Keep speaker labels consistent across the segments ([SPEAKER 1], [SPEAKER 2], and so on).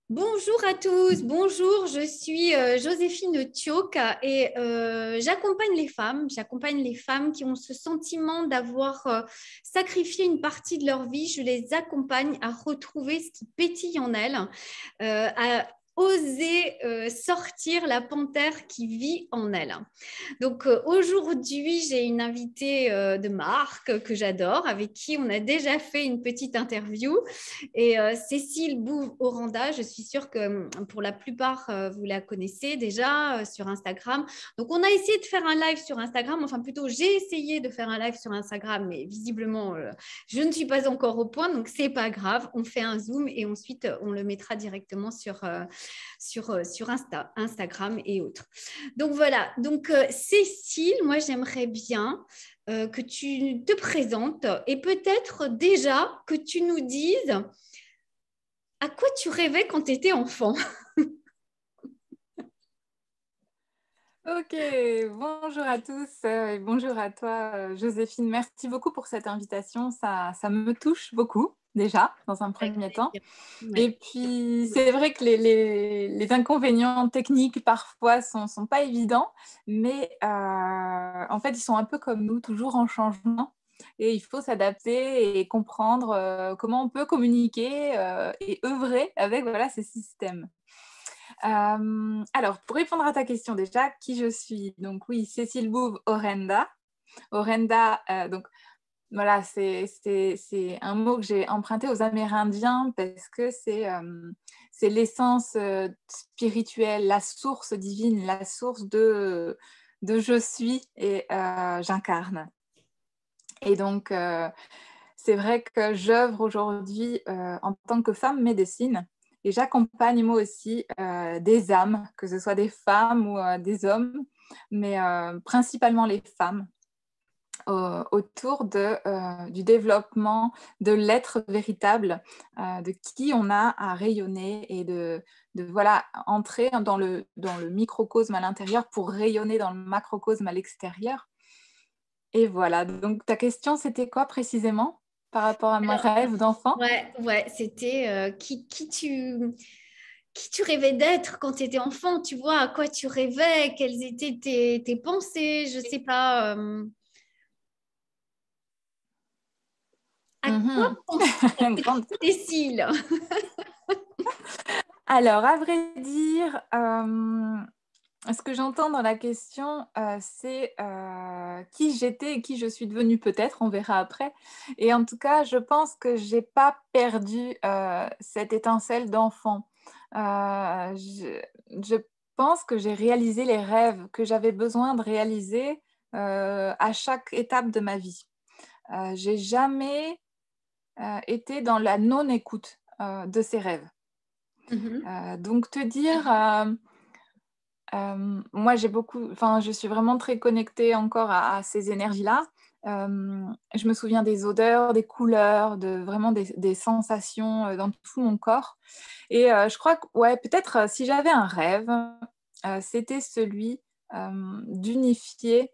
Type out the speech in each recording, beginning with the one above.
[SPEAKER 1] Bonjour à tous, bonjour, je suis Joséphine Tchok et j'accompagne les femmes qui ont ce sentiment d'avoir sacrifié une partie de leur vie. Je les accompagne à retrouver ce qui pétille en elles, à oser sortir la panthère qui vit en elles. Donc aujourd'hui, j'ai une invitée de marque que j'adore, avec qui on a déjà fait une petite interview. Et Cécile Bouve-Oranda, je suis sûre que pour la plupart, vous la connaissez déjà sur Instagram. Donc on a essayé de faire un live sur Instagram, enfin plutôt j'ai essayé de faire un live sur Instagram, mais visiblement, je ne suis pas encore au point, donc c'est pas grave. On fait un zoom et ensuite on le mettra directement sur Instagram et autres. Donc voilà, donc Cécile, moi j'aimerais bien que tu te présentes et peut-être déjà que tu nous dises à quoi tu rêvais quand tu étais enfant.
[SPEAKER 2] Ok, bonjour à tous et bonjour à toi, Joséphine. Merci beaucoup pour cette invitation. Ça me touche beaucoup, déjà, dans un
[SPEAKER 1] Avec
[SPEAKER 2] premier temps.
[SPEAKER 1] plaisir.
[SPEAKER 2] Et
[SPEAKER 1] Ouais.
[SPEAKER 2] puis, c'est vrai que les inconvénients techniques, parfois, sont pas évidents, mais en fait, ils sont un peu comme nous, toujours en changement. Et il faut s'adapter et comprendre comment on peut communiquer et œuvrer avec voilà, ces systèmes. Alors, pour répondre à ta question déjà, qui je suis? Donc oui, Cécile Bouve Orenda. Orenda, donc voilà, c'est un mot que j'ai emprunté aux Amérindiens parce que c'est l'essence spirituelle, la source divine, la source de je suis et j'incarne. Et donc, c'est vrai que j'œuvre aujourd'hui en tant que femme médecine et j'accompagne moi aussi des âmes, que ce soit des femmes ou des hommes, mais principalement les femmes, autour du développement de l'être véritable, de qui on a à rayonner et de voilà, entrer dans le microcosme à l'intérieur pour rayonner dans le macrocosme à l'extérieur. Et voilà, donc ta question, c'était quoi précisément par rapport à mes
[SPEAKER 1] Alors,
[SPEAKER 2] rêves d'enfant?
[SPEAKER 1] ouais, c'était qui tu rêvais d'être quand tu étais enfant, tu vois, à quoi tu rêvais, quelles étaient tes pensées, je sais pas. À quoi
[SPEAKER 2] Mhm.
[SPEAKER 1] pensait
[SPEAKER 2] Grande-
[SPEAKER 1] Cécile?
[SPEAKER 2] Alors, à vrai dire, ce que j'entends dans la question, c'est qui j'étais et qui je suis devenue peut-être, on verra après. Et en tout cas, je pense que j'ai pas perdu cette étincelle d'enfant. Je pense que j'ai réalisé les rêves que j'avais besoin de réaliser à chaque étape de ma vie. J'ai jamais été dans la non-écoute de ces rêves.
[SPEAKER 1] Mhm.
[SPEAKER 2] Donc te dire, moi j'ai beaucoup, enfin je suis vraiment très connectée encore à ces énergies-là. Je me souviens des odeurs, des couleurs, de vraiment des sensations dans tout mon corps. Et je crois que ouais, peut-être si j'avais un rêve, c'était celui d'unifier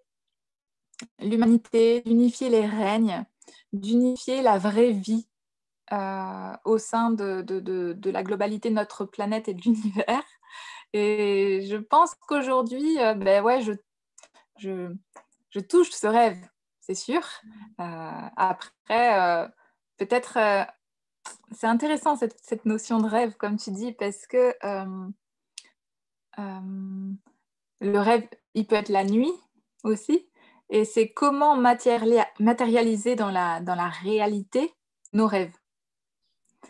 [SPEAKER 2] l'humanité, d'unifier les règnes, d'unifier la vraie vie au sein de la globalité de notre planète et de l'univers. Et je pense qu'aujourd'hui, ben ouais, je, je touche ce rêve, c'est sûr. Après, peut-être, c'est intéressant cette notion de rêve, comme tu dis, parce que euh, le rêve, il peut être la nuit aussi. Et c'est comment matérialiser dans la réalité nos rêves.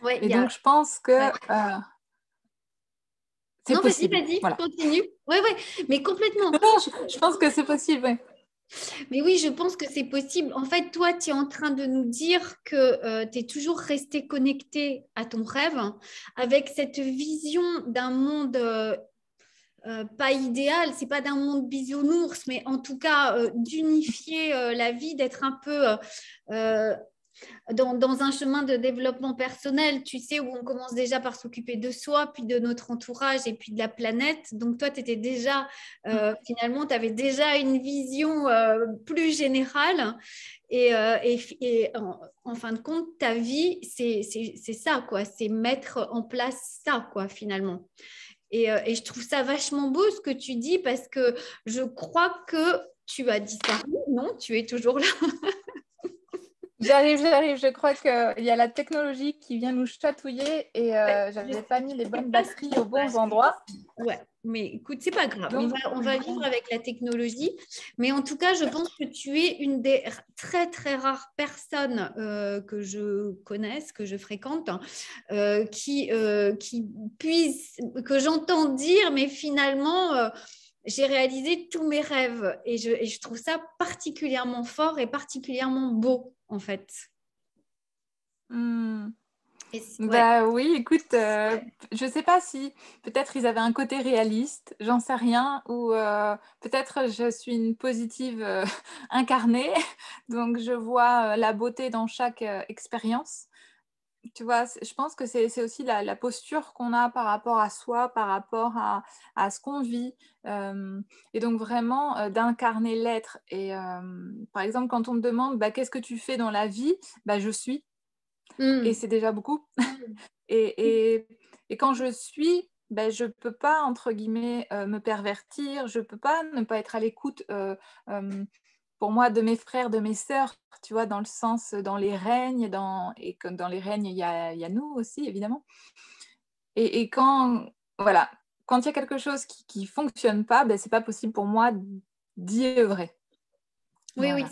[SPEAKER 1] Ouais, il
[SPEAKER 2] Et
[SPEAKER 1] y a.
[SPEAKER 2] donc, je pense que
[SPEAKER 1] Ouais.
[SPEAKER 2] c'est
[SPEAKER 1] Non, vas-y,
[SPEAKER 2] possible.
[SPEAKER 1] vas-y,
[SPEAKER 2] Voilà.
[SPEAKER 1] continue. Ouais, ouais, mais complètement.
[SPEAKER 2] Non, je pense que c'est possible. Ouais.
[SPEAKER 1] Mais oui, je pense que c'est possible. En fait, toi, tu es en train de nous dire que tu es toujours resté connecté à ton rêve, hein, avec cette vision d'un monde pas idéal, c'est pas d'un monde bisounours, mais en tout cas d'unifier la vie, d'être un peu dans un chemin de développement personnel, tu sais, où on commence déjà par s'occuper de soi, puis de notre entourage et puis de la planète. Donc toi, tu étais déjà, finalement, tu avais déjà une vision plus générale. Et en fin de compte, ta vie, c'est ça, quoi. C'est mettre en place ça, quoi, finalement. Et je trouve ça vachement beau ce que tu dis parce que je crois que tu as disparu. Non, tu es toujours là.
[SPEAKER 2] J'arrive. Je crois qu'il y a la technologie qui vient nous chatouiller et
[SPEAKER 1] Ouais,
[SPEAKER 2] je n'avais pas mis les
[SPEAKER 1] je sais
[SPEAKER 2] bonnes
[SPEAKER 1] pas ce
[SPEAKER 2] batteries
[SPEAKER 1] qui se
[SPEAKER 2] aux bons
[SPEAKER 1] passe.
[SPEAKER 2] endroits.
[SPEAKER 1] Ouais, mais écoute, c'est pas grave. On
[SPEAKER 2] Donc,
[SPEAKER 1] va, on va vivre avec la technologie. Mais en tout cas, je pense que tu es une des très, très rares personnes que je connaisse, que je fréquente, qui puisse, que j'entends dire, mais finalement, j'ai réalisé tous mes rêves. Et je trouve ça particulièrement fort et particulièrement beau, en fait.
[SPEAKER 2] hmm,
[SPEAKER 1] Ouais.
[SPEAKER 2] bah oui, écoute, je ne sais pas si peut-être ils avaient un côté réaliste, j'en sais rien, ou peut-être je suis une positive incarnée, donc je vois la beauté dans chaque expérience. Tu vois, je pense que c'est aussi la posture qu'on a par rapport à soi, par rapport à ce qu'on vit. euh, et donc vraiment d'incarner l'être. Et par exemple, quand on me demande bah, qu'est-ce que tu fais dans la vie, bah, je suis. Et
[SPEAKER 1] Mm.
[SPEAKER 2] c'est déjà beaucoup. Et quand je suis, ben, je ne peux pas, entre guillemets, me pervertir, je ne peux pas ne pas être à l'écoute, pour moi, de mes frères, de mes sœurs, tu vois, dans le sens, dans les règnes, et comme dans les règnes, il y a nous aussi, évidemment. Et quand, voilà, quand il y a quelque chose qui ne fonctionne pas, ben, ce n'est pas possible pour moi d'y œuvrer.
[SPEAKER 1] Oui, oui,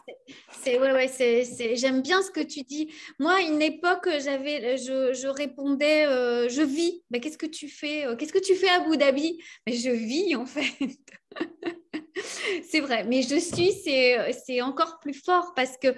[SPEAKER 2] Voilà.
[SPEAKER 1] j'aime bien ce que tu dis. Moi, à une époque, je répondais, je vis. Mais qu'est-ce que tu fais? Qu'est-ce que tu fais à Abu Dhabi? Mais je vis, en fait. C'est vrai, mais je suis, c'est encore plus fort parce que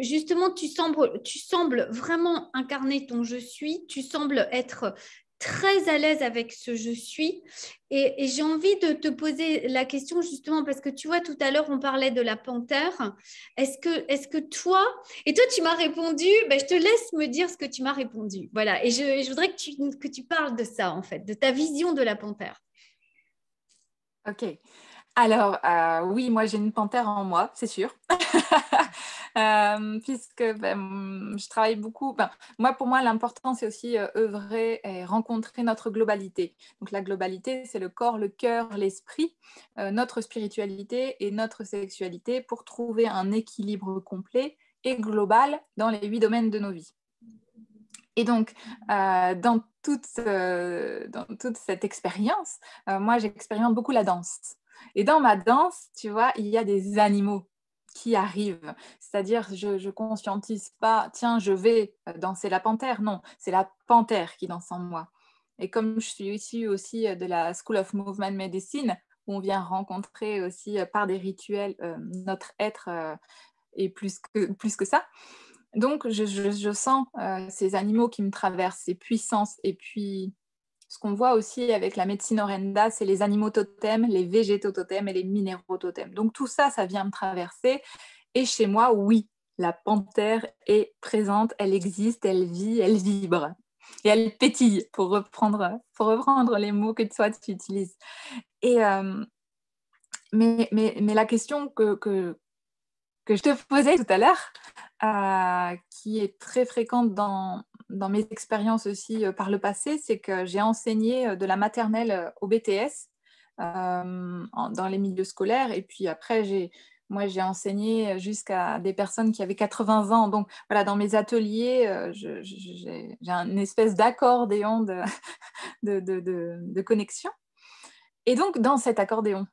[SPEAKER 1] justement, tu sembles vraiment incarner ton je suis, tu sembles être très à l'aise avec ce je suis. Et j'ai envie de te poser la question justement parce que tu vois, tout à l'heure, on parlait de la panthère. Est-ce que toi, et toi, tu m'as répondu, ben, je te laisse me dire ce que tu m'as répondu. Voilà, et je voudrais que tu parles de ça, en fait, de ta vision de la panthère.
[SPEAKER 2] Ok. Alors, oui, moi j'ai une panthère en moi, c'est sûr. Puisque ben, je travaille beaucoup. Ben, pour moi, l'important, c'est aussi œuvrer et rencontrer notre globalité. Donc, la globalité, c'est le corps, le cœur, l'esprit, notre spiritualité et notre sexualité pour trouver un équilibre complet et global dans les 8 domaines de nos vies. Et donc, dans toute cette expérience, moi, j'expérimente beaucoup la danse. Et dans ma danse, tu vois, il y a des animaux qui arrivent. C'est-à-dire, je ne conscientise pas, tiens, je vais danser la panthère. Non, c'est la panthère qui danse en moi. Et comme je suis issue aussi de la School of Movement Medicine, où on vient rencontrer aussi par des rituels notre être et plus que ça. Donc, je sens ces animaux qui me traversent, ces puissances. Et puis, ce qu'on voit aussi avec la médecine Orenda, c'est les animaux totems, les végétaux totems et les minéraux totems. Donc, tout ça, ça vient me traverser. Et chez moi, oui, la panthère est présente, elle existe, elle vit, elle vibre. Et elle pétille, pour reprendre les mots que toi, tu utilises. Et, mais la question que je te posais tout à l'heure, qui est très fréquente dans mes expériences aussi par le passé, c'est que j'ai enseigné de la maternelle au BTS dans les milieux scolaires. Et puis après, j'ai enseigné jusqu'à des personnes qui avaient 80 ans. Donc voilà, dans mes ateliers, j'ai une espèce d'accordéon de connexion. Et donc, dans cet accordéon,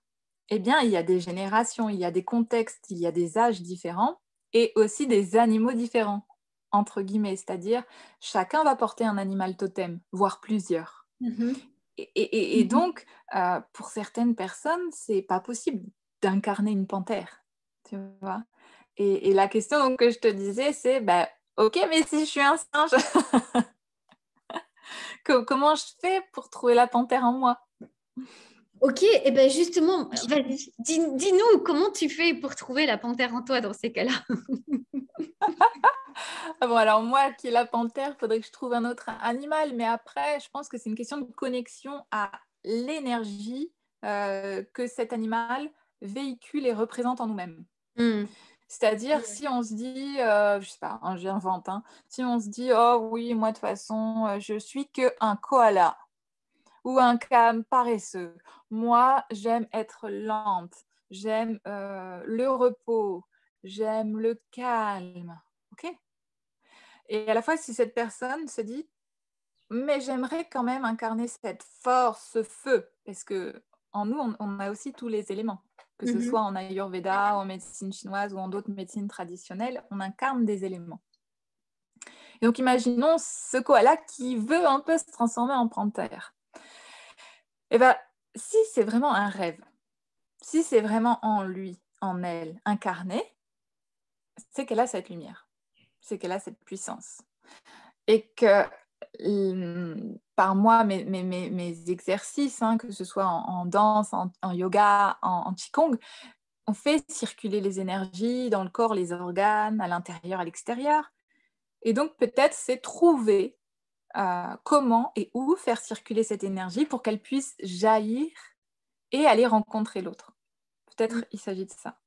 [SPEAKER 2] eh bien, il y a des générations, il y a des contextes, il y a des âges différents et aussi des animaux différents, entre guillemets. C'est-à-dire, chacun va porter un animal totem, voire plusieurs.
[SPEAKER 1] Mhm.
[SPEAKER 2] Et donc, pour certaines personnes, c'est pas possible d'incarner une panthère, tu vois. Et la question donc, que je te disais, c'est, bah, ok, mais si je suis un singe, comment je fais pour trouver la panthère en moi?
[SPEAKER 1] Ok, et ben justement, vas-y, dis-nous comment tu fais pour trouver la panthère en toi dans ces cas-là.
[SPEAKER 2] Ah bon, alors moi qui est la panthère, il faudrait que je trouve un autre animal, mais après, je pense que c'est une question de connexion à l'énergie que cet animal véhicule et représente en nous-mêmes.
[SPEAKER 1] Hmm.
[SPEAKER 2] C'est-à-dire, si on se dit, je sais pas, hein, j'invente, hein, si on se dit, oh oui, moi de toute façon, je suis qu'un koala ou un kame paresseux. Moi, j'aime être lente, j'aime le repos, j'aime le calme. Ok. Et à la fois, si cette personne se dit, mais j'aimerais quand même incarner cette force, ce feu, parce que en nous, on a aussi tous les éléments, que ce
[SPEAKER 1] Mhm.
[SPEAKER 2] soit en Ayurveda, en médecine chinoise ou en d'autres médecines traditionnelles, on incarne des éléments. Et donc, imaginons ce koala qui veut un peu se transformer en panthère. Et bien, si c'est vraiment un rêve, si c'est vraiment en lui, en elle, incarné, c'est qu'elle a cette lumière, c'est qu'elle a cette puissance. Et que par moi, mes exercices, hein, que ce soit en danse, en yoga, en qigong, on fait circuler les énergies dans le corps, les organes, à l'intérieur, à l'extérieur. Et donc, peut-être, c'est trouver comment et où faire circuler cette énergie pour qu'elle puisse jaillir et aller rencontrer l'autre. Peut-être il s'agit de ça.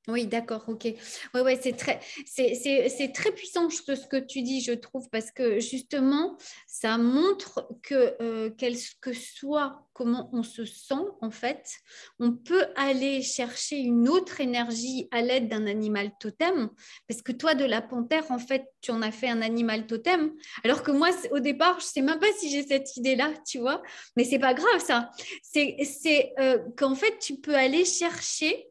[SPEAKER 1] Oui, d'accord, ok. Ouais, ouais, c'est très puissant ce que tu dis, je trouve, parce que justement, ça montre que, quel que soit comment on se sent, en fait, on peut aller chercher une autre énergie à l'aide d'un animal totem, parce que toi, de la panthère, en fait, tu en as fait un animal totem, alors que moi, au départ, je sais même pas si j'ai cette idée-là, tu vois, mais c'est pas grave, ça. C'est qu'en fait, tu peux aller chercher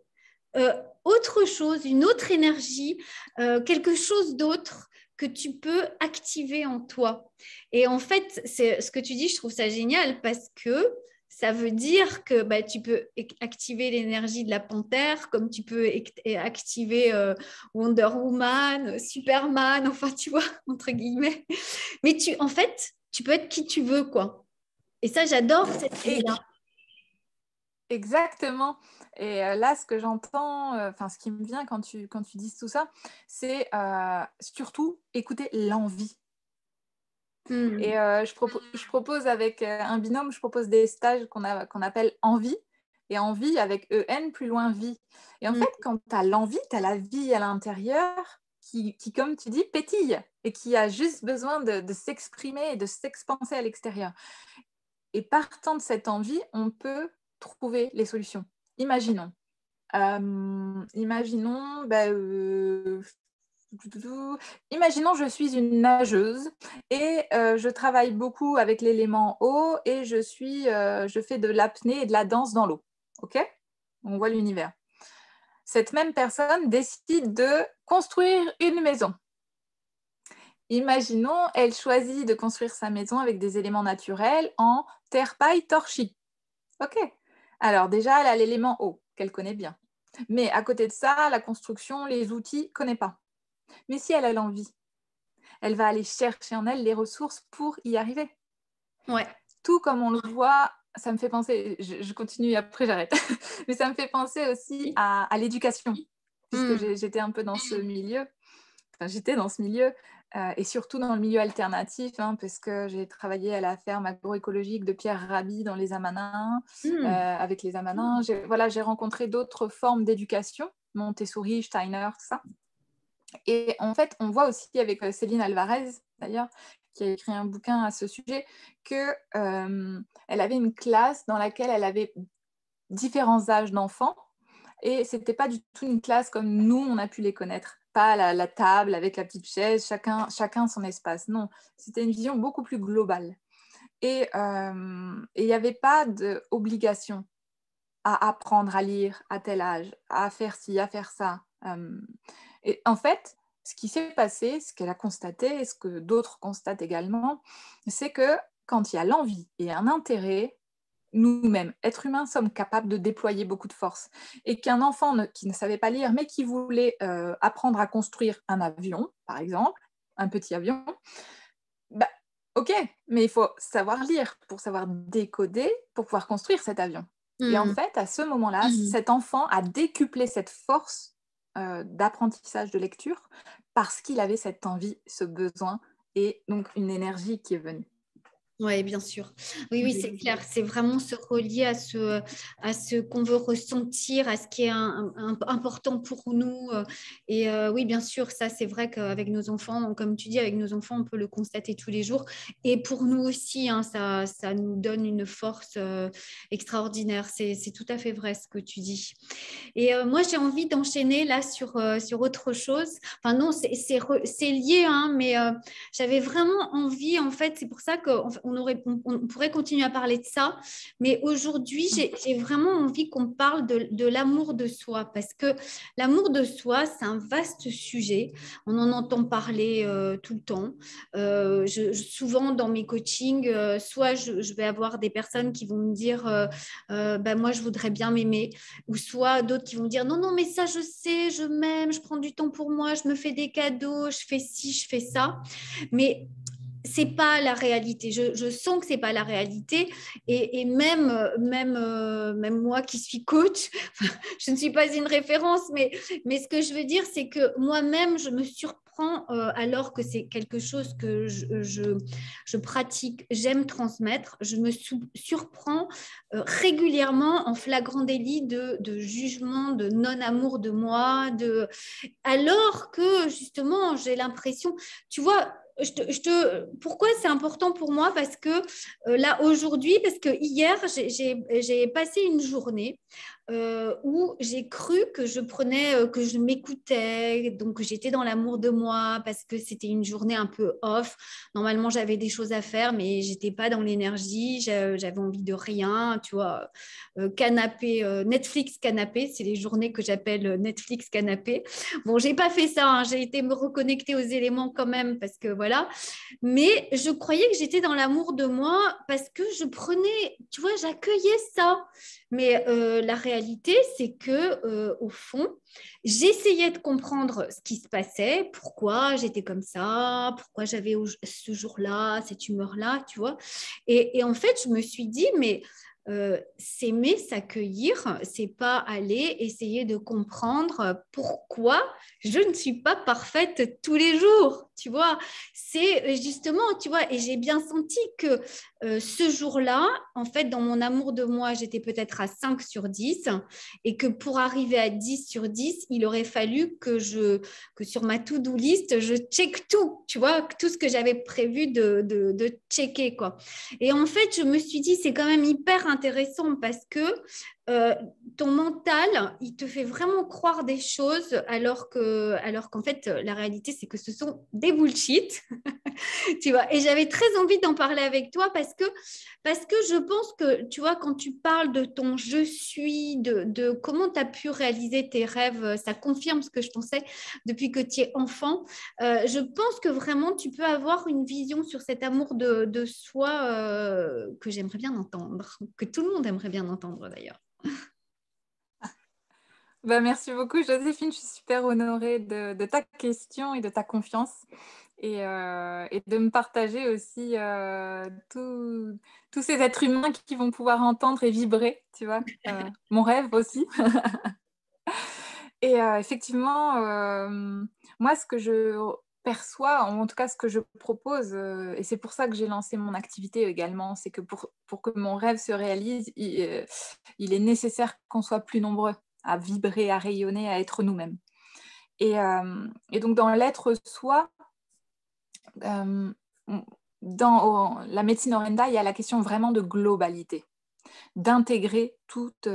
[SPEAKER 1] euh, autre chose, une autre énergie, quelque chose d'autre que tu peux activer en toi. Et en fait, c'est ce que tu dis, je trouve ça génial parce que ça veut dire que bah, tu peux activer l'énergie de la panthère, comme tu peux activer Wonder Woman, Superman, enfin tu vois, entre guillemets. Mais en fait, tu peux être qui tu veux, quoi. Et ça, j'adore cette
[SPEAKER 2] Et
[SPEAKER 1] idée-là.
[SPEAKER 2] exactement. Et là, ce que j'entends, enfin, ce qui me vient quand tu dis tout ça, c'est surtout écouter l'envie. Et
[SPEAKER 1] Hmm.
[SPEAKER 2] je propose avec un binôme, je propose des stages qu'on appelle envie, et envie avec EN plus loin vie. Et en
[SPEAKER 1] Hmm.
[SPEAKER 2] fait, quand tu as l'envie, tu as la vie à l'intérieur qui, comme tu dis, pétille et qui a juste besoin de s'exprimer et de s'expanser à l'extérieur. Et partant de cette envie, on peut trouver les solutions. Imaginons. Imaginons, imaginons, je suis une nageuse et je travaille beaucoup avec l'élément eau et je fais de l'apnée et de la danse dans l'eau. Ok. On voit l'univers. Cette même personne décide de construire une maison. Imaginons, elle choisit de construire sa maison avec des éléments naturels en terre, paille, torchis. Ok. Alors déjà, elle a l'élément eau qu'elle connaît bien. Mais à côté de ça, la construction, les outils, connaît pas. Mais si elle a l'envie, elle va aller chercher en elle les ressources pour y arriver.
[SPEAKER 1] Ouais.
[SPEAKER 2] Tout comme on le voit, ça me fait penser, je continue et après j'arrête, mais ça me fait penser aussi à l'éducation, puisque
[SPEAKER 1] Hmm.
[SPEAKER 2] j'étais un peu dans ce milieu, enfin j'étais dans ce milieu, et surtout dans le milieu alternatif, hein, parce que j'ai travaillé à la ferme agroécologique de Pierre Rabhi dans les Amanins,
[SPEAKER 1] Hmm.
[SPEAKER 2] avec les Amanins. J'ai rencontré d'autres formes d'éducation, Montessori, Steiner, tout ça. Et en fait, on voit aussi avec Céline Alvarez, d'ailleurs, qui a écrit un bouquin à ce sujet, qu'elle avait une classe dans laquelle elle avait différents âges d'enfants. Et ce n'était pas du tout une classe comme nous, on a pu les connaître. Pas la table avec la petite chaise, chacun son espace. Non, c'était une vision beaucoup plus globale. Et il n'y avait pas d'obligation à apprendre à lire à tel âge, à faire ci, à faire ça. Et en fait, ce qui s'est passé, ce qu'elle a constaté, et ce que d'autres constatent également, c'est que quand il y a l'envie et un intérêt, nous-mêmes, êtres humains, sommes capables de déployer beaucoup de force. Et qu'un enfant qui ne savait pas lire, mais qui voulait apprendre à construire un avion, par exemple, un petit avion, bah, ok, mais il faut savoir lire pour savoir décoder, pour pouvoir construire cet avion. Et en
[SPEAKER 1] Hmm.
[SPEAKER 2] fait, à ce moment-là, cet enfant a décuplé cette force d'apprentissage de lecture parce qu'il avait cette envie, ce besoin et donc une énergie qui est venue.
[SPEAKER 1] Oui, bien sûr. Oui, c'est clair. C'est vraiment se relier à ce qu'on veut ressentir, à ce qui est important pour nous. Et oui, bien sûr, ça, c'est vrai qu'avec nos enfants, comme tu dis, avec nos enfants, on peut le constater tous les jours. Et pour nous aussi, hein, ça nous donne une force extraordinaire. C'est tout à fait vrai ce que tu dis. Et moi, j'ai envie d'enchaîner là sur autre chose. Enfin, non, c'est lié, hein, mais j'avais vraiment envie, en fait, c'est pour ça qu'on pourrait continuer à parler de ça. Mais aujourd'hui, j'ai vraiment envie qu'on parle de l'amour de soi, parce que l'amour de soi, c'est un vaste sujet. On en entend parler tout le temps. Souvent, dans mes coachings, soit je vais avoir des personnes qui vont me dire, ben, moi, je voudrais bien m'aimer, ou soit d'autres qui vont me dire, non, non, mais ça, je sais, je m'aime, je prends du temps pour moi, je me fais des cadeaux, je fais ci, je fais ça. Mais c'est pas la réalité. Je sens que c'est pas la réalité. Et même moi qui suis coach, je ne suis pas une référence, mais ce que je veux dire, c'est que moi-même, je me surprends alors que c'est quelque chose que je pratique, j'aime transmettre. Je me surprends régulièrement en flagrant délit de jugement, de non-amour de moi, alors que justement, j'ai l'impression, tu vois, pourquoi c'est important pour moi? Parce que là, aujourd'hui, parce que hier, j'ai passé une journée où j'ai cru que que je m'écoutais, donc que j'étais dans l'amour de moi, parce que c'était une journée un peu off. Normalement, j'avais des choses à faire, mais j'étais pas dans l'énergie, j'avais envie de rien, tu vois. Canapé, Netflix canapé, c'est les journées que j'appelle Netflix canapé. Bon, j'ai pas fait ça, hein, j'ai été me reconnecter aux éléments quand même, parce que voilà. Mais je croyais que j'étais dans l'amour de moi parce que je prenais, tu vois, j'accueillais ça. Mais la réalité, c'est que au fond, j'essayais de comprendre ce qui se passait, pourquoi j'étais comme ça, pourquoi j'avais ce jour-là, cette humeur-là, tu vois. Et en fait, je me suis dit, mais s'aimer, s'accueillir, c'est pas aller essayer de comprendre pourquoi je ne suis pas parfaite tous les jours, tu vois. C'est justement, tu vois, et j'ai bien senti que ce jour-là, en fait, dans mon amour de moi, j'étais peut-être à 5 sur 10 et que pour arriver à 10 sur 10, il aurait fallu que sur ma to-do list, je check tout, tu vois, tout ce que j'avais prévu de checker, quoi. Et en fait, je me suis dit, c'est quand même hyper intéressant parce que euh, ton mental, il te fait vraiment croire des choses alors qu'en fait, la réalité, c'est que ce sont des bullshit. Tu vois, et j'avais très envie d'en parler avec toi parce que je pense que, tu vois, quand tu parles de ton je suis, de comment tu as pu réaliser tes rêves, ça confirme ce que je pensais depuis que tu es enfant. Je pense que vraiment, tu peux avoir une vision sur cet amour de soi que j'aimerais bien entendre, que tout le monde aimerait bien entendre d'ailleurs.
[SPEAKER 2] Bah, merci beaucoup, Joséphine. Je suis super honorée de ta question et de ta confiance et de me partager aussi tous ces êtres humains qui vont pouvoir entendre et vibrer, tu vois, mon rêve aussi. Et effectivement, moi, ce que je perçois, en tout cas ce que je propose, et c'est pour ça que j'ai lancé mon activité également, c'est que pour que mon rêve se réalise, il est nécessaire qu'on soit plus nombreux à vibrer, à rayonner, à être nous-mêmes. Et donc dans l'être soi, euh, dans la médecine Orenda, il y a la question vraiment de globalité, d'intégrer toute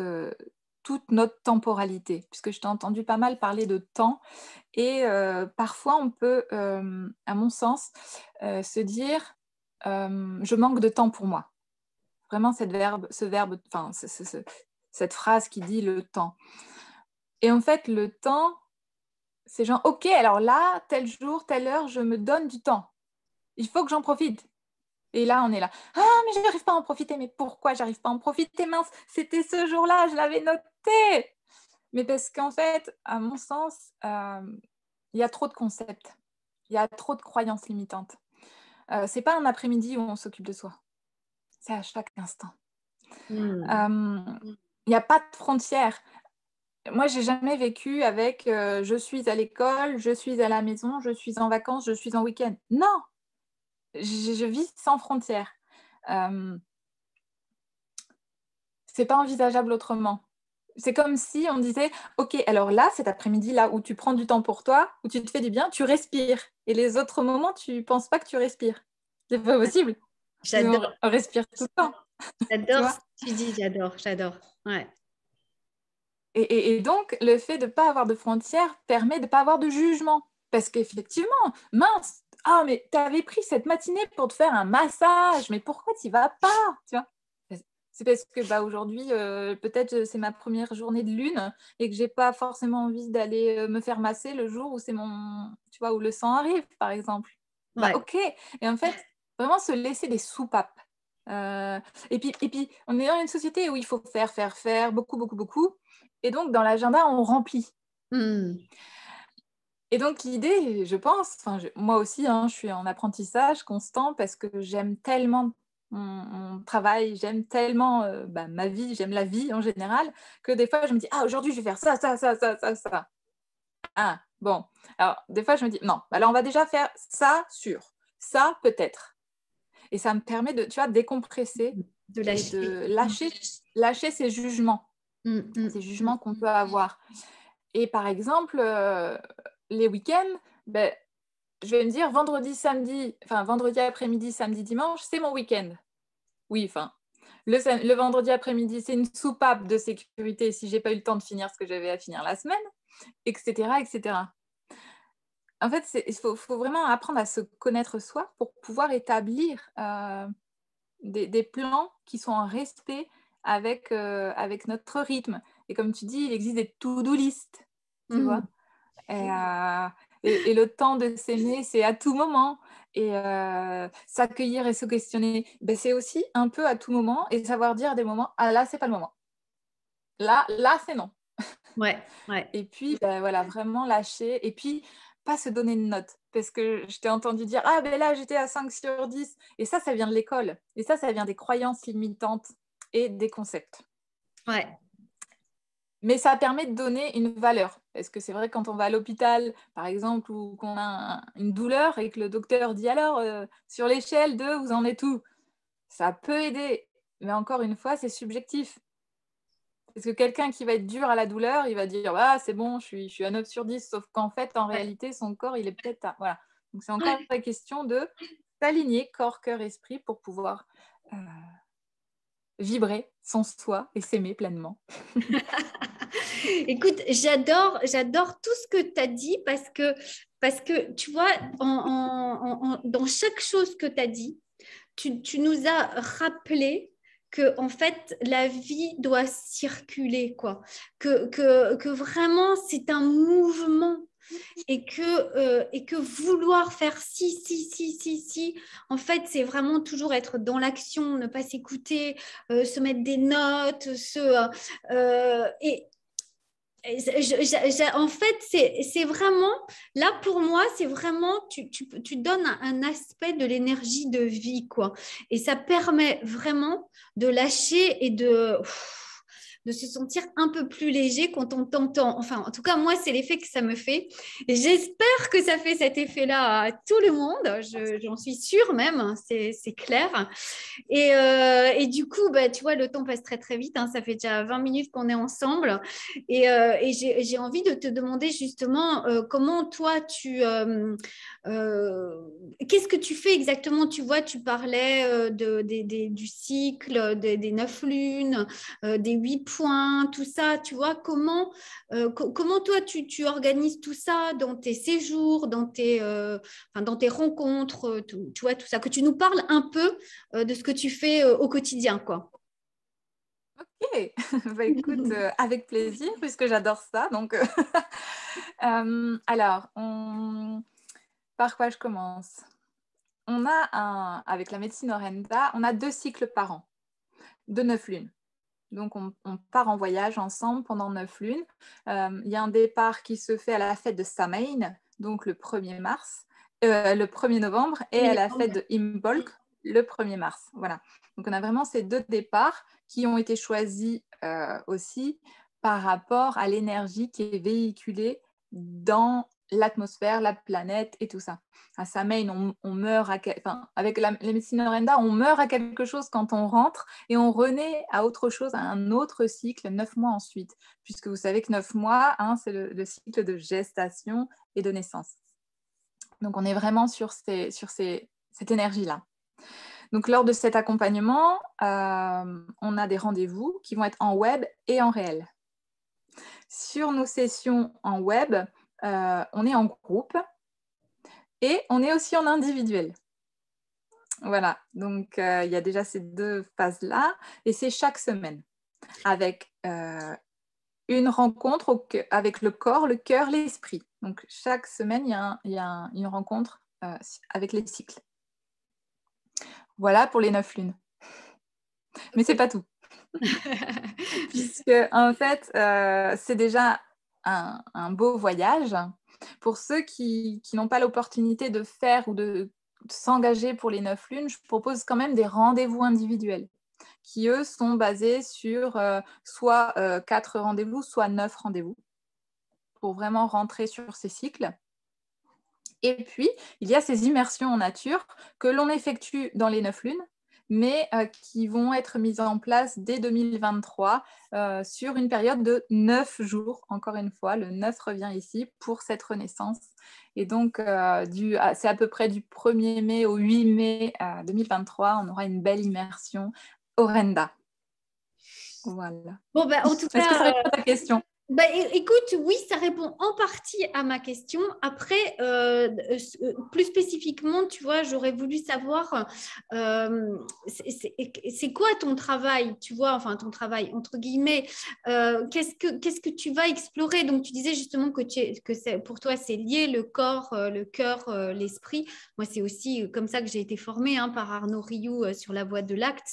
[SPEAKER 2] notre temporalité, puisque je t'ai entendu pas mal parler de temps, et parfois on peut, à mon sens, se dire je manque de temps pour moi. Vraiment cette phrase qui dit le temps. Et en fait, le temps, c'est genre, ok, alors là, tel jour, telle heure, je me donne du temps. Il faut que j'en profite. Et là, on est là. Ah, mais je n'arrive pas à en profiter. Mais pourquoi j'arrive pas à en profiter? Mince, c'était ce jour-là, je l'avais noté. Mais parce qu'en fait, à mon sens, il y a trop de concepts. Il y a trop de croyances limitantes. C'est pas un après-midi où on s'occupe de soi. C'est à chaque instant. Il n'y a pas de frontières. moi, j'ai jamais vécu avec je suis à l'école, je suis à la maison, je suis en vacances, je suis en week-end. Non, je vis sans frontières. Euh, c'est pas envisageable autrement. C'est comme si on disait, OK, alors là, cet après-midi, là où tu prends du temps pour toi, où tu te fais du bien, tu respires. Et les autres moments, tu penses pas que tu respires. C'est pas possible.
[SPEAKER 1] J'adore,
[SPEAKER 2] On respire tout le temps, tu
[SPEAKER 1] j'adore ce
[SPEAKER 2] vois.
[SPEAKER 1] que tu dis, j'adore. Ouais.
[SPEAKER 2] Et donc, le fait de ne pas avoir de frontières permet de ne pas avoir de jugement. Parce qu'effectivement, mince, ah, mais tu avais pris cette matinée pour te faire un massage, mais pourquoi tu n'y vas pas, tu vois? C'est parce que bah, aujourd'hui, peut-être c'est ma première journée de lune et que j'ai pas forcément envie d'aller me faire masser le jour où c'est mon, tu vois, où le sang arrive, par exemple. Bah
[SPEAKER 1] Ouais.
[SPEAKER 2] ok. Et en fait, vraiment se laisser des soupapes. Et puis, on est dans une société où il faut faire, beaucoup. Et donc, dans l'agenda, on remplit.
[SPEAKER 1] Hmm.
[SPEAKER 2] Et donc, l'idée, je pense, moi aussi, hein, je suis en apprentissage constant parce que j'aime tellement mon travail, j'aime tellement ma vie, j'aime la vie en général, que des fois, je me dis, ah, aujourd'hui, je vais faire ça, ça, ça, ça, ça, ça. Ah, bon. Alors, des fois, je me dis, non, alors on va déjà faire ça, sûr. Ça, peut-être. Et ça me permet de, tu vois, décompresser
[SPEAKER 1] De
[SPEAKER 2] et
[SPEAKER 1] lâcher.
[SPEAKER 2] de lâcher ces jugements qu'on peut avoir. Et par exemple, les week-ends, ben, je vais me dire vendredi après-midi, samedi, dimanche, c'est mon week-end. Oui, enfin, le vendredi après-midi, c'est une soupape de sécurité si j'ai pas eu le temps de finir ce que j'avais à finir la semaine, etc., etc. En fait, il faut vraiment apprendre à se connaître soi pour pouvoir établir des plans qui sont en respect avec notre rythme. Et comme tu dis, il existe des to-do list, tu
[SPEAKER 1] Hmm.
[SPEAKER 2] vois. Et le temps de s'aimer, c'est à tout moment. Et s'accueillir et se questionner, ben, c'est aussi un peu à tout moment. Et savoir dire à des moments, ah là, c'est pas le moment. Là, c'est non.
[SPEAKER 1] Ouais, ouais.
[SPEAKER 2] Et puis, ben, voilà, vraiment lâcher. Et puis, pas se donner une note. Parce que je t'ai entendu dire, ah ben là, j'étais à 5/10. Et ça vient de l'école. Et ça vient des croyances limitantes et des concepts.
[SPEAKER 1] Ouais.
[SPEAKER 2] Mais ça permet de donner une valeur. Parce que c'est vrai, quand on va à l'hôpital, par exemple, ou qu'on a une douleur et que le docteur dit alors, sur l'échelle de vous en êtes où? Ça peut aider. Mais encore une fois, c'est subjectif. Parce que quelqu'un qui va être dur à la douleur, il va dire ah, c'est bon, je suis à 9/10. Sauf qu'en fait, en
[SPEAKER 1] Ouais.
[SPEAKER 2] réalité, son corps, il est peut-être à. Voilà. Donc, c'est encore la question de s'aligner corps, cœur, esprit pour pouvoir vibrer son soi et s'aimer pleinement.
[SPEAKER 1] Écoute, j'adore tout ce que tu as dit parce que tu vois, dans chaque chose que tu as dit, tu nous as rappelé que en fait la vie doit circuler, quoi, que vraiment c'est un mouvement et que vouloir faire si, en fait, c'est vraiment toujours être dans l'action, ne pas s'écouter, se mettre des notes, et en fait, c'est vraiment, là pour moi, c'est vraiment, tu donnes un aspect de l'énergie de vie, quoi. Et ça permet vraiment de lâcher et de se sentir un peu plus léger quand on t'entend. Enfin, en tout cas, moi, c'est l'effet que ça me fait. Et j'espère que ça fait cet effet-là à tout le monde. J'en suis sûre même, hein, c'est clair. Et du coup, bah, tu vois, le temps passe très très vite, hein. Ça fait déjà 20 minutes qu'on est ensemble. Et j'ai envie de te demander justement comment toi, qu'est-ce que tu fais exactement? Tu vois, tu parlais du cycle, des 9 lunes, des 8 points, tout ça. Tu vois, comment toi, tu organises tout ça dans tes séjours, enfin, dans tes rencontres, tu vois, tout ça. Que tu nous parles un peu de ce que tu fais au quotidien, quoi.
[SPEAKER 2] Ok, bah, écoute, avec plaisir, puisque j'adore ça. Donc, alors, par quoi je commence? Avec la médecine Orenda, on a 2 cycles par an, de 9 lunes. Donc, on part en voyage ensemble pendant 9 lunes. Il y a un départ qui se fait à la fête de Samhain, donc le 1er mars, le 1er novembre, et à la fête de Imbolc, le 1er mars. Voilà. Donc, on a vraiment ces 2 départs qui ont été choisis aussi par rapport à l'énergie qui est véhiculée dans l'atmosphère, la planète et tout ça. À Samhain, on meurt avec la médecine Orenda, on meurt à quelque chose quand on rentre et on renaît à autre chose, à un autre cycle 9 mois ensuite, puisque vous savez que 9 mois, c'est le cycle de gestation et de naissance. Donc on est vraiment sur cette énergie-là. Donc lors de cet accompagnement, on a des rendez-vous qui vont être en web et en réel. Sur nos sessions en web, on est en groupe et on est aussi en individuel. Voilà, donc il y a déjà ces 2 phases-là et c'est chaque semaine avec une rencontre avec le corps, le cœur, l'esprit. Donc chaque semaine, il y a une rencontre avec les cycles. Voilà pour les 9 lunes. Mais c'est pas tout. Puisque en fait, c'est déjà un beau voyage. Pour ceux qui n'ont pas l'opportunité de faire ou de s'engager pour les 9 lunes, je propose quand même des rendez-vous individuels qui, eux, sont basés sur soit 4 rendez-vous, soit 9 rendez-vous pour vraiment rentrer sur ces cycles. Et puis, il y a ces immersions en nature que l'on effectue dans les 9 lunes, mais qui vont être mises en place dès 2023 sur une période de 9 jours. Encore une fois, le 9 revient ici pour cette renaissance. Et donc, c'est à peu près du 1er mai au 8 mai 2023, on aura une belle immersion Orenda. Voilà.
[SPEAKER 1] Bon, ben, en tout
[SPEAKER 2] Est-ce que
[SPEAKER 1] cas,
[SPEAKER 2] ça répond à ta question?
[SPEAKER 1] bah, écoute, oui, ça répond en partie à ma question. Après, plus spécifiquement, tu vois, j'aurais voulu savoir, c'est quoi ton travail, tu vois, enfin ton travail, entre guillemets, qu'est-ce que tu vas explorer? Donc, tu disais justement que pour toi, c'est lié le corps, le cœur, l'esprit. Moi, c'est aussi comme ça que j'ai été formée hein, par Arnaud Rioux sur la voie de l'acte.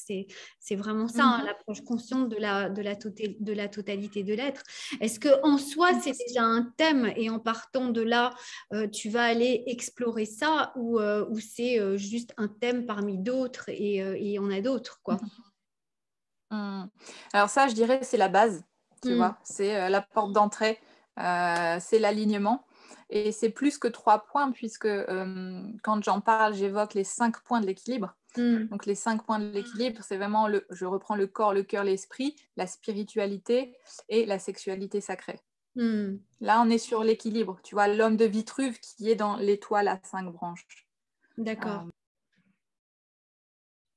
[SPEAKER 1] C'est vraiment ça, hein, l'approche consciente de la totalité de l'être. Est-ce qu'en soi, c'est déjà un thème et en partant de là, tu vas aller explorer ça ou c'est juste un thème parmi d'autres et il y en a d'autres, quoi.
[SPEAKER 2] Alors ça, je dirais, c'est la base, tu vois. C'est la porte d'entrée, c'est l'alignement. Et c'est plus que 3 points puisque quand j'en parle, j'évoque les 5 points de l'équilibre. Donc les 5 points de l'équilibre, c'est vraiment, je reprends le corps, le cœur, l'esprit, la spiritualité et la sexualité sacrée. Là, on est sur l'équilibre. Tu vois, l'homme de Vitruve qui est dans l'étoile à 5 branches.
[SPEAKER 1] D'accord.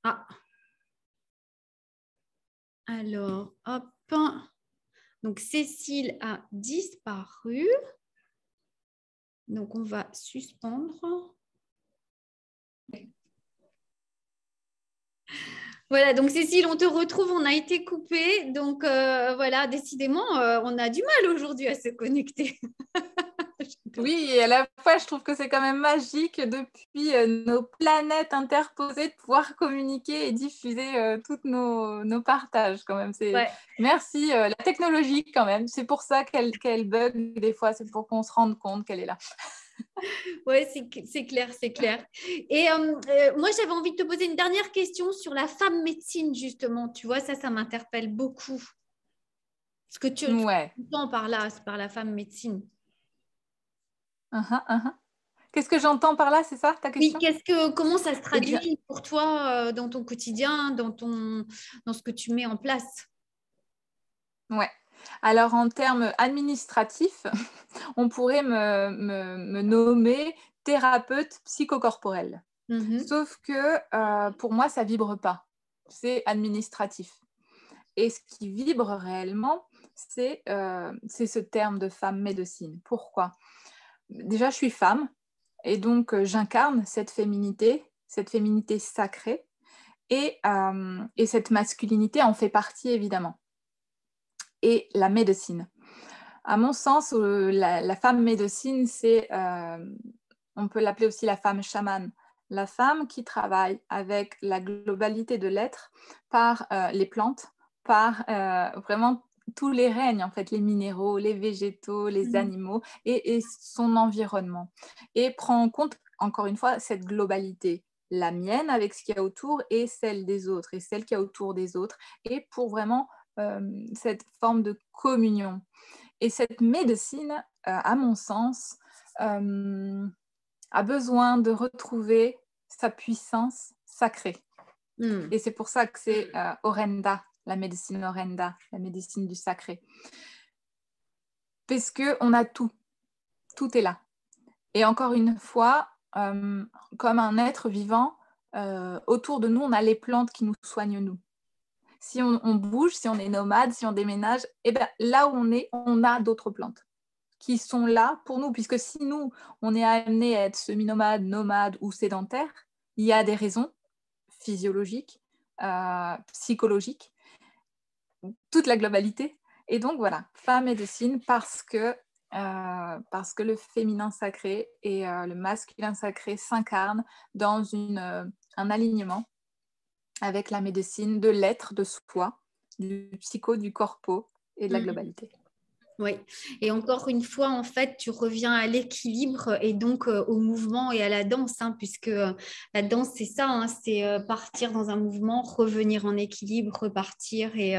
[SPEAKER 1] Ah. Alors, hop. Donc, Cécile a disparu. Donc, on va suspendre. Voilà, donc Cécile, on te retrouve, on a été coupé. Donc voilà, décidément, on a du mal aujourd'hui à se connecter.
[SPEAKER 2] Oui, et à la fois, je trouve que c'est quand même magique depuis nos planètes interposées de pouvoir communiquer et diffuser tous nos partages quand même.
[SPEAKER 1] Ouais.
[SPEAKER 2] Merci, la technologie quand même. C'est pour ça qu'elle bug des fois, c'est pour qu'on se rende compte qu'elle est là.
[SPEAKER 1] Oui, c'est clair, c'est clair. Et moi, j'avais envie de te poser une dernière question sur la femme médecine, justement. Tu vois, ça m'interpelle beaucoup. Ce que tu entends par là, c'est par la femme médecine.
[SPEAKER 2] Qu'est-ce que j'entends par là, c'est ça ta question?
[SPEAKER 1] Oui, comment ça se traduit pour toi dans ton quotidien, dans ce que tu mets en place?
[SPEAKER 2] Ouais. Alors, en termes administratifs, on pourrait me nommer thérapeute psychocorporelle. Sauf que pour moi, ça ne vibre pas. C'est administratif. Et ce qui vibre réellement, c'est ce terme de femme médecine. Pourquoi? Déjà, je suis femme et donc j'incarne cette féminité sacrée et cette masculinité en fait partie évidemment. Et la médecine. À mon sens, la femme médecine, on peut l'appeler aussi la femme chamane. La femme qui travaille avec la globalité de l'être par les plantes, par vraiment tous les règnes, en fait, les minéraux, les végétaux, les animaux et son environnement. Et prend en compte, encore une fois, cette globalité, la mienne avec ce qu'il y a autour et celle des autres et celle qu'il y a autour des autres, et pour vraiment cette forme de communion. Et cette médecine, à mon sens, a besoin de retrouver sa puissance sacrée. Et c'est pour ça que c'est Orenda, la médecine Orenda, la médecine du sacré. Parce qu'on a tout. Tout est là. Et encore une fois, comme un être vivant, autour de nous, on a les plantes qui nous soignent nous. Si on bouge, si on est nomade, si on déménage, eh ben, là où on a d'autres plantes qui sont là pour nous. Puisque si nous, on est amené à être semi-nomade, nomade ou sédentaire, il y a des raisons physiologiques, psychologiques, toute la globalité. Et donc voilà, femme médecine parce que le féminin sacré et le masculin sacré s'incarnent dans un alignement avec la médecine de l'être, de soi, du psycho, du corpo et de la globalité.
[SPEAKER 1] Oui, et encore une fois, en fait, tu reviens à l'équilibre et donc au mouvement et à la danse, hein, puisque la danse, c'est ça, hein, c'est partir dans un mouvement, revenir en équilibre, repartir et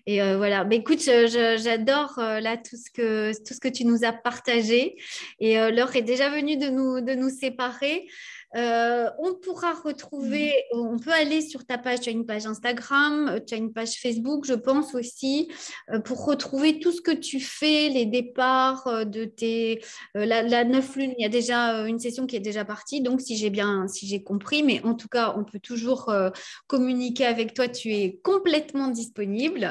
[SPEAKER 1] voilà. Mais écoute, j'adore là tout ce que tu nous as partagé et l'heure est déjà venue de nous séparer. On pourra retrouver, on peut aller sur ta page, tu as une page Instagram, tu as une page Facebook, je pense aussi, pour retrouver tout ce que tu fais, les départs de la 9 lunes, il y a déjà une session qui est déjà partie, donc si j'ai compris, mais en tout cas, on peut toujours communiquer avec toi, tu es complètement disponible,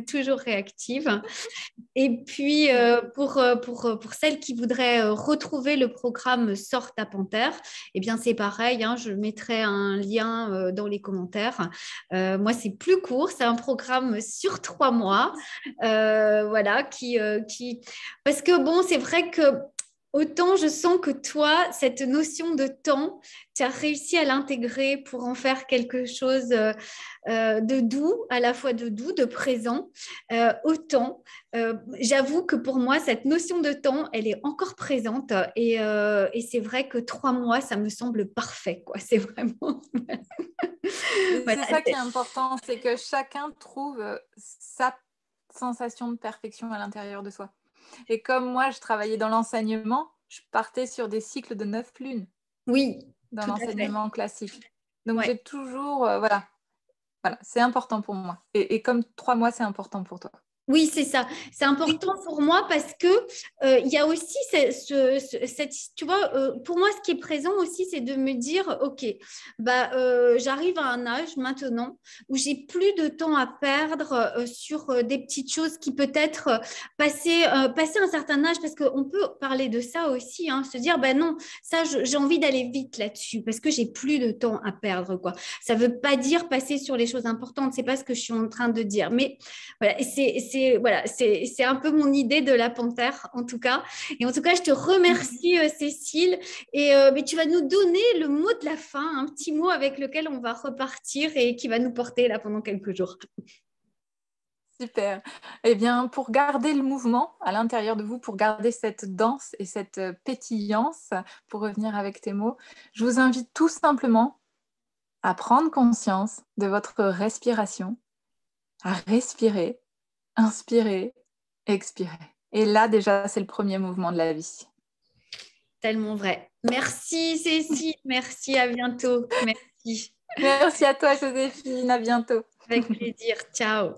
[SPEAKER 1] toujours réactive. Et puis, pour celles qui voudraient retrouver le programme Sors ta panthère, eh bien, c'est pareil, hein, je mettrai un lien dans les commentaires. Moi, c'est plus court, c'est un programme sur 3 mois. Voilà, Parce que, bon, c'est vrai que autant je sens que toi, cette notion de temps, tu as réussi à l'intégrer pour en faire quelque chose de doux, à la fois de doux, de présent. Autant, j'avoue que pour moi, cette notion de temps, elle est encore présente et c'est vrai que 3 mois, ça me semble parfait, quoi. C'est vraiment...
[SPEAKER 2] C'est ça qui est important, c'est que chacun trouve sa sensation de perfection à l'intérieur de soi. Et comme moi, je travaillais dans l'enseignement, je partais sur des cycles de 9 lunes.
[SPEAKER 1] Oui,
[SPEAKER 2] dans l'enseignement classique. Donc,
[SPEAKER 1] ouais.
[SPEAKER 2] j'ai toujours... voilà, c'est important pour moi. Et comme 3 mois, c'est important pour toi.
[SPEAKER 1] Oui, c'est ça. C'est important pour moi parce que il y a aussi cette, tu vois, pour moi, ce qui est présent aussi, c'est de me dire, ok, j'arrive à un âge maintenant où j'ai plus de temps à perdre sur des petites choses qui peut-être passer un certain âge, parce qu'on peut parler de ça aussi, hein, se dire, non, ça, j'ai envie d'aller vite là-dessus parce que j'ai plus de temps à perdre, quoi. Ça veut pas dire passer sur les choses importantes, c'est pas ce que je suis en train de dire, mais voilà, c'est un peu mon idée de la panthère, en tout cas. Et en tout cas, je te remercie, Cécile. Et mais tu vas nous donner le mot de la fin, un petit mot avec lequel on va repartir et qui va nous porter là pendant quelques jours.
[SPEAKER 2] Super. Eh bien, pour garder le mouvement à l'intérieur de vous, pour garder cette danse et cette pétillance, pour revenir avec tes mots, je vous invite tout simplement à prendre conscience de votre respiration, à respirer, inspirer, expirer. Et là, déjà, c'est le premier mouvement de la vie.
[SPEAKER 1] Tellement vrai. Merci, Cécile. Merci, à bientôt. Merci.
[SPEAKER 2] Merci à toi, Joséphine. À bientôt.
[SPEAKER 1] Avec plaisir. Ciao.